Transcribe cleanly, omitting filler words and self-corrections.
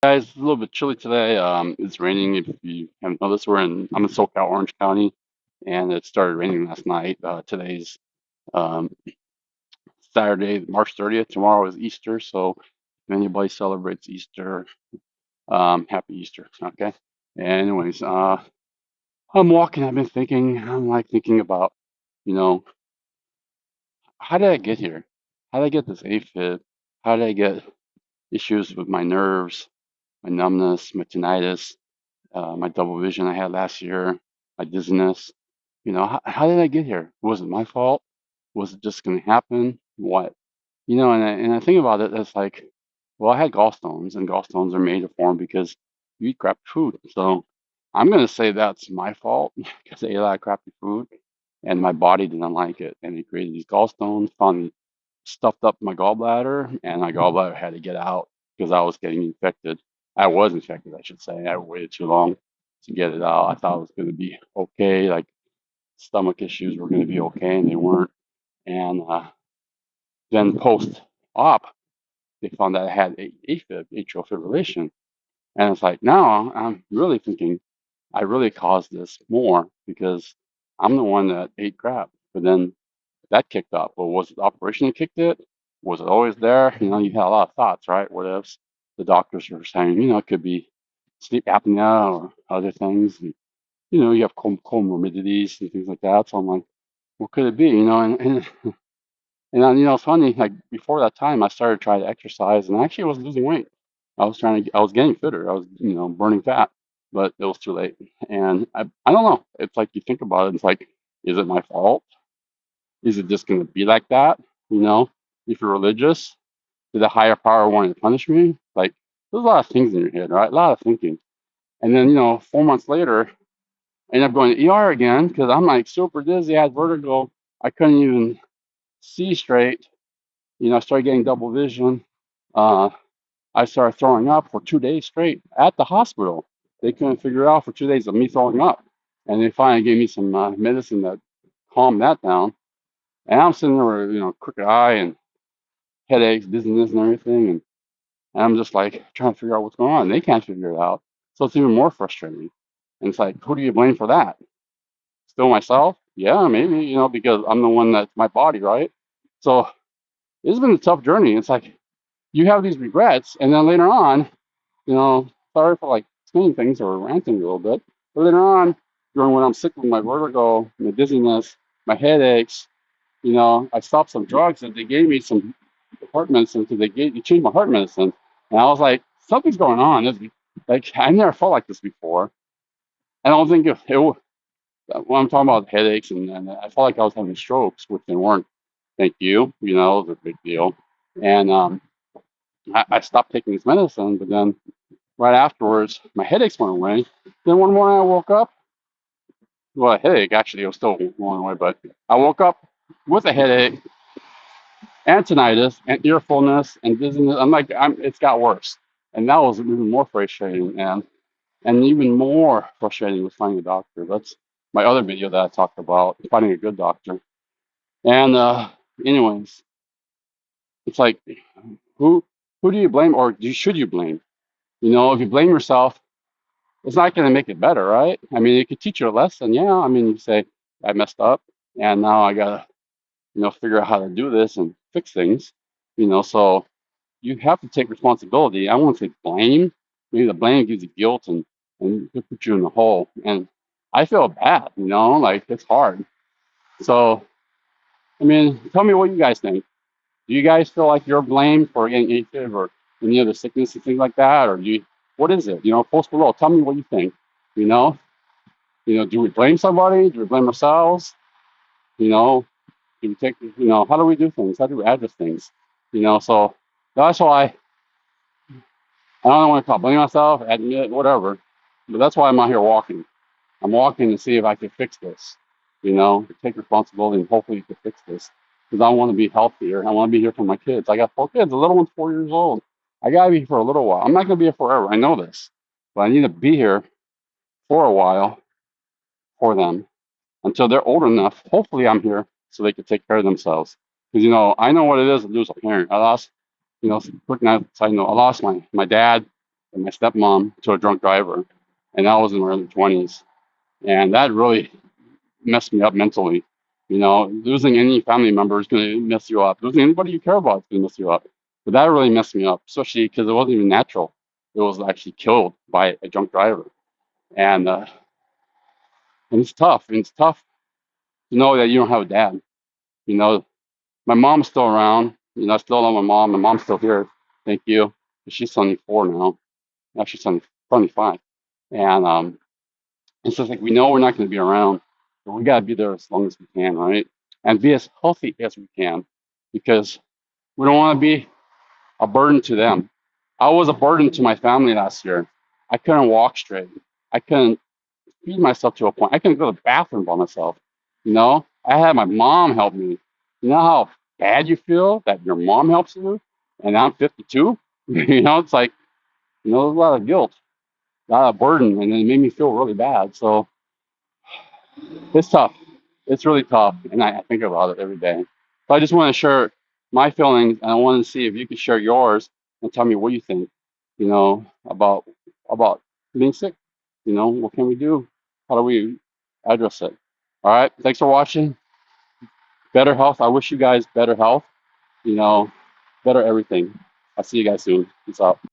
Guys, it's a little bit chilly today. It's raining. If you haven't noticed, I'm in SoCal, Orange County, and it started raining last night. Today's um, Saturday, March 30th. Tomorrow is Easter, so if anybody celebrates Easter, happy Easter. Okay. Anyways, I'm walking. I've been thinking. I'm like thinking about, you know, how did I get here? How did I get this AFib? How did I get issues with my nerves, my numbness, my tinnitus? My double vision I had last year, my dizziness. How did I get here? Was it my fault? Was it just going to happen? What? And I think about it, it's like, well, I had gallstones, and gallstones are made to form because you eat crappy food. So I'm going to say that's my fault because I ate a lot of crappy food, and my body didn't like it, and it created these gallstones, finally stuffed up my gallbladder, and my gallbladder had to get out because I was getting infected. I was infected, I should say. I waited too long to get it out. I thought it was going to be okay, like stomach issues were going to be okay, and they weren't. And then post-op, they found that I had AFib, atrial fibrillation. And it's like now I'm really thinking I really caused this more because I'm the one that ate crap. But then that kicked up. Well, was it the operation that kicked it? Was it always there? You had a lot of thoughts, right? What ifs? The doctors were saying, it could be sleep apnea or other things. And, you have comorbidities and things like that. So I'm like, what could it be? And then, it's funny, like before that time, I started trying to exercise and I actually was losing weight. I was getting fitter. I was, burning fat, but it was too late. And I don't know. It's like you think about it, it's like, is it my fault? Is it just going to be like that? You know, if you're religious, did a higher power want to punish me? Like, there's a lot of things in your head, right? A lot of thinking. And then, 4 months later, I end up going to ER again because I'm like super dizzy. I had vertigo. I couldn't even see straight. I started getting double vision. Uh, I started throwing up for 2 days straight at the hospital. They couldn't figure it out for 2 days of me throwing up. And they finally gave me some medicine that calmed that down. And I'm sitting there with, crooked eye and headaches, dizziness, and everything. And I'm just like trying to figure out what's going on. They can't figure it out. So it's even more frustrating. And it's like, who do you blame for that? Still myself? Yeah, maybe, because I'm the one that's my body, right? So it's been a tough journey. It's like you have these regrets, and then later on, sorry for like saying things or ranting a little bit, but later on, during when I'm sick with my vertigo, my dizziness, my headaches, I stopped some drugs and they gave me some heart medicine because they changed my heart medicine. And I was like, something's going on. Like, I never felt like this before. I don't think when I'm talking about headaches and I felt like I was having strokes, which they weren't. Thank you. It was a big deal. And I stopped taking this medicine, but then right afterwards, my headaches went away. Then one morning I woke up. Well, a headache actually, it was still going away, but I woke up with a headache and tinnitus and ear fullness and dizziness. It's got worse. And that was even more frustrating. And even more frustrating was finding a doctor. That's my other video that I talked about, finding a good doctor. And anyways, it's like, who who do you blame or should you blame? If you blame yourself, it's not going to make it better, right? I mean, it could teach you a lesson. Yeah. I mean, you say, I messed up and now I got to, figure out how to do this and fix things, so you have to take responsibility. I won't say blame. Maybe the blame gives you guilt and it puts you in the hole. And I feel bad, like it's hard. So, I mean, tell me what you guys think. Do you guys feel like you're blamed for getting AFib or any other sickness and things like that? Or what is it? Post below. Tell me what you think. You know, do we blame somebody? Do we blame ourselves? You know, do we take, how do we do things? How do we address things? So that's why I don't want to blame myself, admit, whatever. But that's why I'm out here walking. I'm walking to see if I can fix this, to take responsibility and hopefully to fix this. Because I want to be healthier. I want to be here for my kids. I got 4 kids. The little one's 4 years old. I got to be here for a little while. I'm not going to be here forever. I know this. But I need to be here for a while for them until they're old enough. Hopefully, I'm here so they can take care of themselves. Because, I know what it is to lose a parent. I lost, quick side note, I lost my dad and my stepmom to a drunk driver, and I was in my early 20s, and that really messed me up mentally. You know, losing any family member is going to mess you up. Losing anybody you care about is going to mess you up. But that really messed me up, especially because it wasn't even natural. It was actually killed by a drunk driver, and uh, and it's tough. And it's tough to know that you don't have a dad. You know, my mom's still around. You know, I still love my mom. My mom's still here. Thank you. She's 74 now. Actually, 75. And it's just like we know we're not going to be around, but we got to be there as long as we can, right? And be as healthy as we can, because we don't want to be a burden to them. I was a burden to my family last year. I couldn't walk straight. I couldn't feed myself to a point. I couldn't go to the bathroom by myself. You know, I had my mom help me. You know how bad you feel that your mom helps you, and I'm 52. You know, it's like, you know, there's a lot of guilt, a lot of burden, and it made me feel really bad. So it's tough. It's really tough, and I think about it every day. So I just want to share my feelings, and I want to see if you could share yours and tell me what you think. You know, about being sick. You know, what can we do? How do we address it? All right. Thanks for watching. Better health. I wish you guys better health. You know, better everything. I'll see you guys soon. Peace out.